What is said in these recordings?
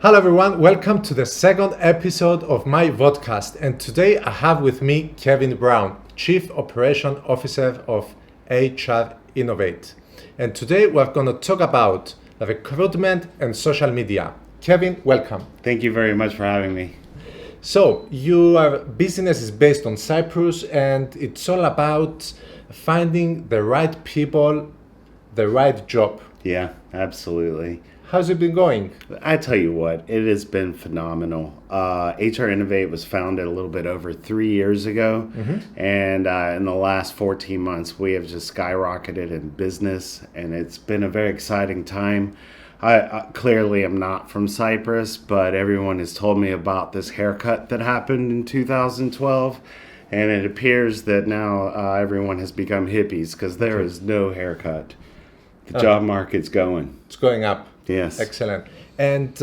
Hello everyone, welcome to the second episode of my Vodcast, and today I have with me Kevin Brown, Chief Operation Officer of HR Innovate. And today we're going to talk about recruitment and social media. Kevin, welcome. Thank you very much for having me. So, your business is based on Cyprus and it's all about finding the right people, the right job. Yeah, absolutely. How's it been going? I tell you what, it has been phenomenal. HR Innovate was founded a little bit over 3 years ago, and in the last 14 months, we have just skyrocketed in business, and it's been a very exciting time. I clearly am not from Cyprus, but everyone has told me about this haircut that happened in 2012, and it appears that now everyone has become hippies because there is no haircut. The job market's going. It's going up. Yes. Excellent. And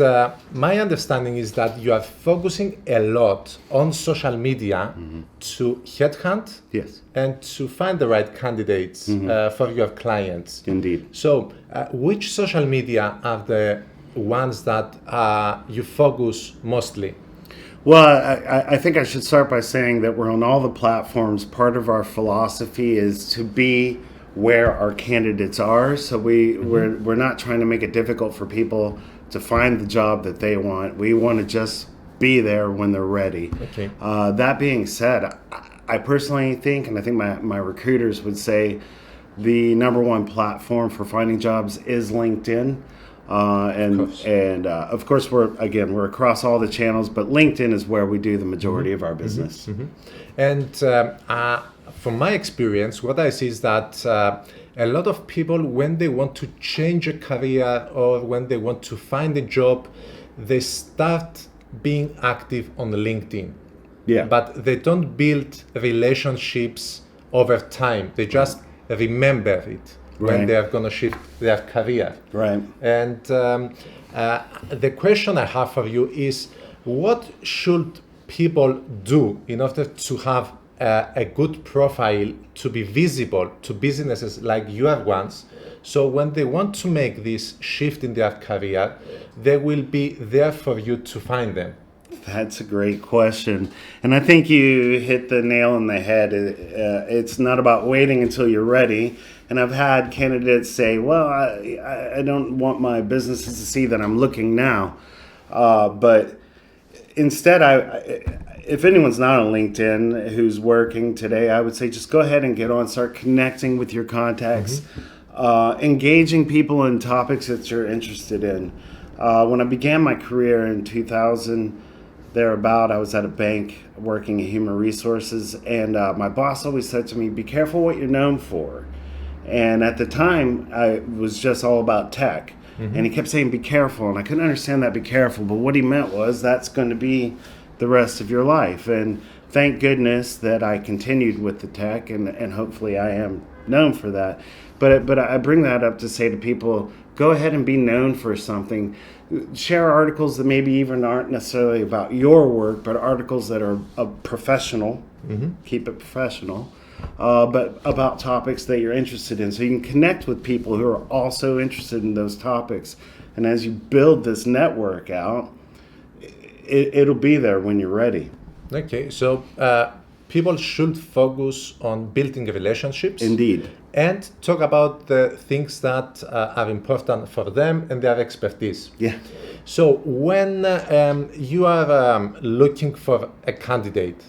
my understanding is that you are focusing a lot on social media to headhunt Yes. and to find the right candidates for your clients. Indeed. So, which social media are the ones that you focus mostly? Well, I think I should start by saying that we're on all the platforms. Part of our philosophy is to be where our candidates are. So we're not trying to make it difficult for people to find the job that they want. We want to just be there when they're ready. Okay. That being said, I personally think, and I think my recruiters would say, the number one platform for finding jobs is LinkedIn. Of course we're across all the channels, but LinkedIn is where we do the majority of our business. And from my experience, what I see is that a lot of people, when they want to change a career or when they want to find a job, they start being active on LinkedIn. Yeah. But they don't build relationships over time. They just remember it when they are going to shift their career. Right. And the question I have for you is, what should people do in order to have a good profile to be visible to businesses like your ones, so when they want to make this shift in their career, they will be there for you to find them? That's a great question. And I think you hit the nail on the head. It's not about waiting until you're ready. And I've had candidates say, well, I don't want my businesses to see that I'm looking now. But instead, if anyone's not on LinkedIn who's working today, I would say just go ahead and get on, start connecting with your contacts, engaging people in topics that you're interested in. When I began my career in 2000, thereabout, I was at a bank working in human resources, and my boss always said to me, be careful what you're known for. And at the time, I was just all about tech. And he kept saying, be careful. And I couldn't understand that, be careful. But what he meant was that's going to be the rest of your life. And thank goodness that I continued with the tech, and hopefully I am known for that. But I bring that up to say to people, go ahead and be known for something. Share articles that maybe even aren't necessarily about your work, but articles that are professional. Keep it professional. But about topics that you're interested in. So you can connect with people who are also interested in those topics. And as you build this network out, it'll be there when you're ready. Okay, so people should focus on building relationships. Indeed. And talk about the things that are important for them and their expertise. Yeah. So when you are looking for a candidate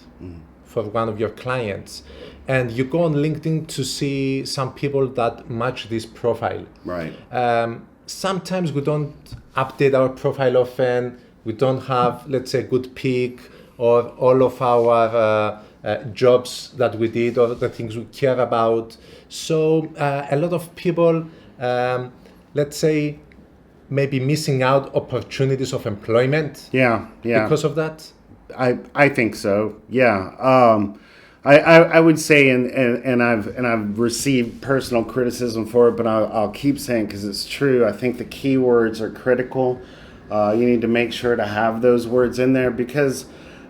for one of your clients, and you go on LinkedIn to see some people that match this profile. Right. Sometimes we don't update our profile often. We don't have, let's say, good pick or all of our jobs that we did or the things we care about. So a lot of people, let's say, maybe missing out opportunities of employment. Yeah. Because of that. I think so. Yeah. I would say, and I've received personal criticism for it, but I'll keep saying because it's true. I think the keywords are critical. You need to make sure to have those words in there because,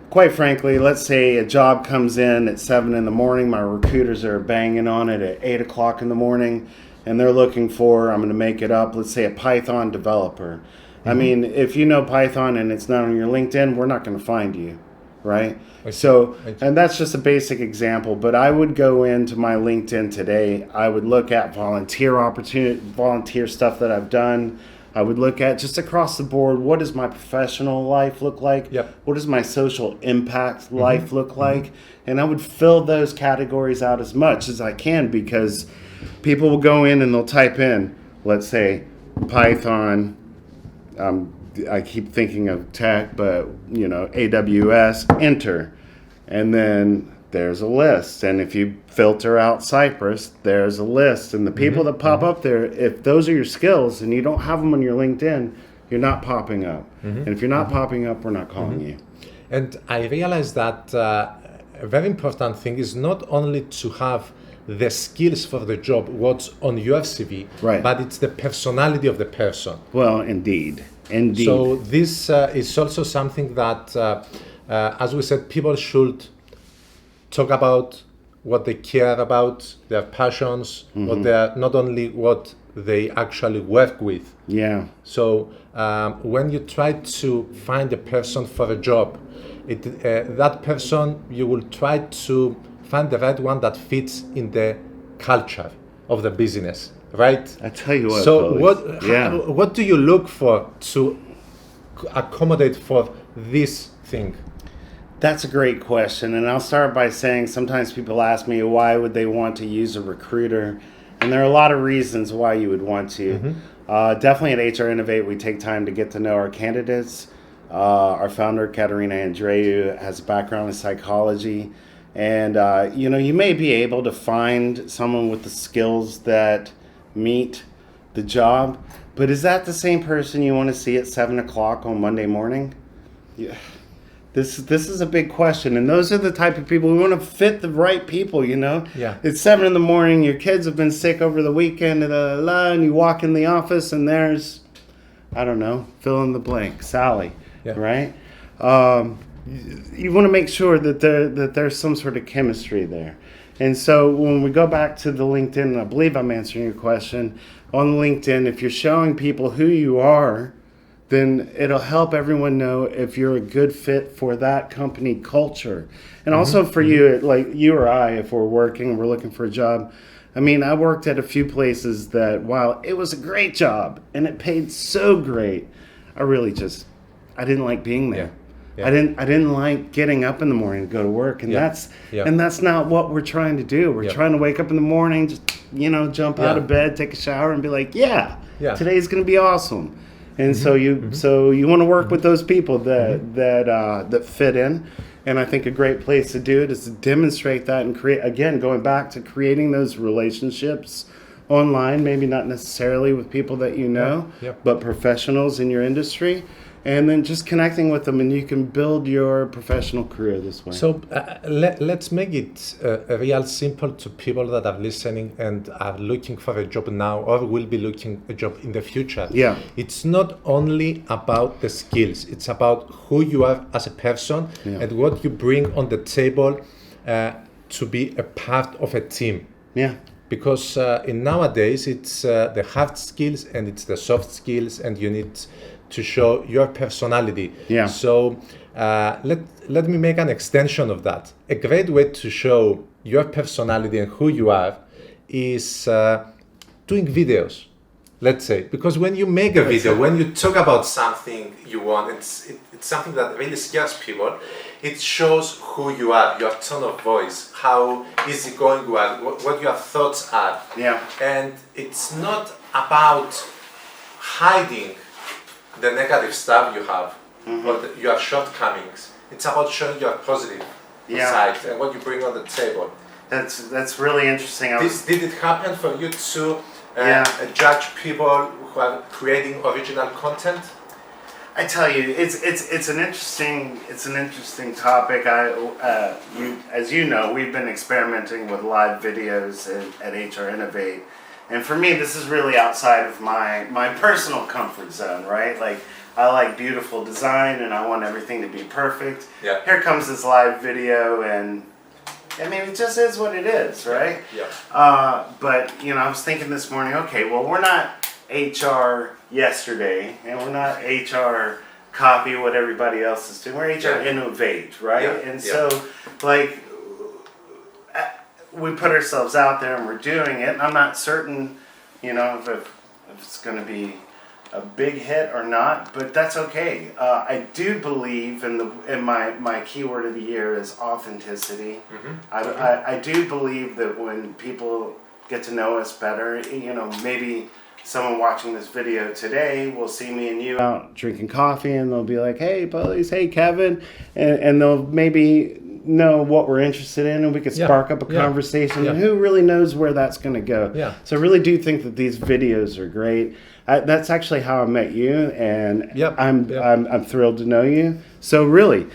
quite frankly, let's say a job comes in at 7 in the morning. My recruiters are banging on it at 8 o'clock in the morning, and they're looking for, I'm going to make it up, let's say a Python developer. I mean, if you know Python and it's not on your LinkedIn, we're not going to find you, right? So, and that's just a basic example, but I would go into my LinkedIn today. I would look at volunteer stuff that I've done. I would look at just across the board, what does my professional life look like? Yep. What does my social impact life look like? And I would fill those categories out as much as I can, because people will go in and they'll type in, let's say, Python. I keep thinking of tech, but AWS, enter, and then there's a list. And if you filter out Cypress, there's a list. And the people that pop up there, if those are your skills and you don't have them on your LinkedIn, you're not popping up. And if you're not popping up, we're not calling you. And I realized that a very important thing is not only to have the skills for the job, what's on your CV, right, but it's the personality of the person. Well, indeed. So this is also something that, as we said, people should talk about what they care about, their passions, what they're, not only what they actually work with. Yeah. So when you try to find a person for a job, that person, you will try to find the right one that fits in the culture of the business, right? I tell you what. So Polis, what do you look for to accommodate for this thing? That's a great question. And I'll start by saying sometimes people ask me why would they want to use a recruiter? And there are a lot of reasons why you would want to. Definitely at HR Innovate, we take time to get to know our candidates. Our founder, Katerina Andreu, has a background in psychology. And, you may be able to find someone with the skills that meet the job. But is that the same person you want to see at 7 o'clock on Monday morning? Yeah. This is a big question. And those are the type of people, we want to fit the right people, Yeah. It's 7 in the morning, your kids have been sick over the weekend, and you walk in the office and there's, I don't know, fill in the blank, Sally, right? You want to make sure that there's some sort of chemistry there. And so when we go back to the LinkedIn, and I believe I'm answering your question, on LinkedIn, if you're showing people who you are, then it'll help everyone know if you're a good fit for that company culture. And also for you, like you or I, if we're working, we're looking for a job. I mean, I worked at a few places that while it was a great job and it paid so great, I didn't like being there. I didn't like getting up in the morning to go to work, and that's not what we're trying to do. We're trying to wake up in the morning, just jump out of bed, take a shower, and be like, today's gonna be awesome. And so you want to work with those people that fit in. And I think a great place to do it is to demonstrate that and create, again, going back to creating those relationships online, maybe not necessarily with people that you know, but professionals in your industry. And then just connecting with them, and you can build your professional career this way. So let's make it real simple to people that are listening and are looking for a job now or will be looking a job in the future. Yeah. It's not only about the skills. It's about who you are as a person and what you bring on the table to be a part of a team. Yeah. Because in nowadays, it's the hard skills and it's the soft skills, and you need to show your personality. Yeah. So let me make an extension of that. A great way to show your personality and who you are is doing videos, let's say. Because when you make a video, when you talk about something you want, it's something that really scares people. It shows who you are, your tone of voice, how easygoing you are, what your thoughts are. Yeah. And it's not about hiding the negative stuff you have or your shortcomings. It's about showing your positive side and what you bring on the table. That's really interesting. Did it happen for you to judge people who are creating original content? I tell you, it's an interesting topic. As you know, we've been experimenting with live videos at HR Innovate. And for me, this is really outside of my personal comfort zone, right? Like, I like beautiful design and I want everything to be perfect. Yeah. Here comes this live video, and I mean, it just is what it is, right? Yeah. But, I was thinking this morning, okay, well, we're not HR yesterday, and we're not HR copy what everybody else is doing. We're HR innovate, right? And so, like, we put ourselves out there and we're doing it. And I'm not certain, if it's going to be a big hit or not, but that's okay. I do believe in my keyword of the year is authenticity. I do believe that when people get to know us better, maybe someone watching this video today will see me and you out drinking coffee, and they'll be like, "Hey, Polis, hey, Kevin," and they'll maybe know what we're interested in, and we could spark up a conversation. And who really knows where that's going to go? So I really do think that these videos are great. That's actually how I met you, and I'm thrilled to know you. So really,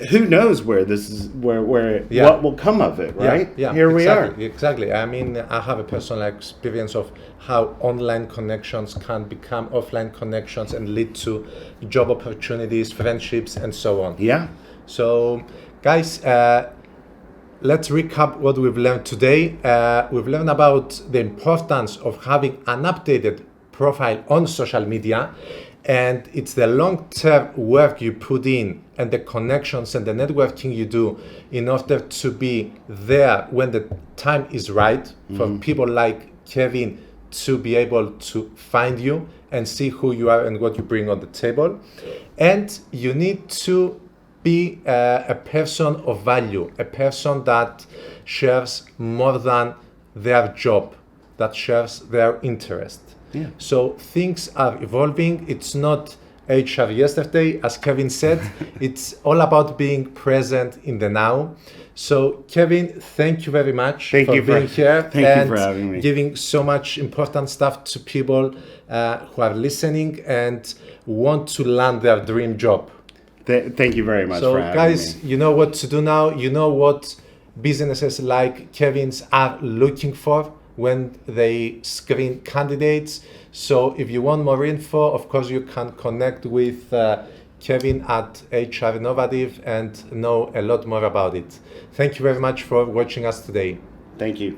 who knows where this is, what will come of it, right? Here we are. Exactly. I mean, I have a personal experience of how online connections can become offline connections and lead to job opportunities, friendships, and so on. So, guys, let's recap what we've learned today. We've learned about the importance of having an updated profile on social media, and it's the long-term work you put in and the connections and the networking you do in order to be there when the time is right for people like Kevin to be able to find you and see who you are and what you bring on the table. And you need to be a person of value, a person that shares more than their job, that shares their interest. So things are evolving. It's not HR yesterday, as Kevin said. It's all about being present in the now. So Kevin, thank you very much for being here. Thank you for having me. Giving so much important stuff to people who are listening and want to land their dream job. Thank you very much for having me. So guys, you know what to do now. You know what businesses like Kevin's are looking for when they screen candidates. So if you want more info, of course, you can connect with Kevin at HR Innovative and know a lot more about it. Thank you very much for watching us today. Thank you.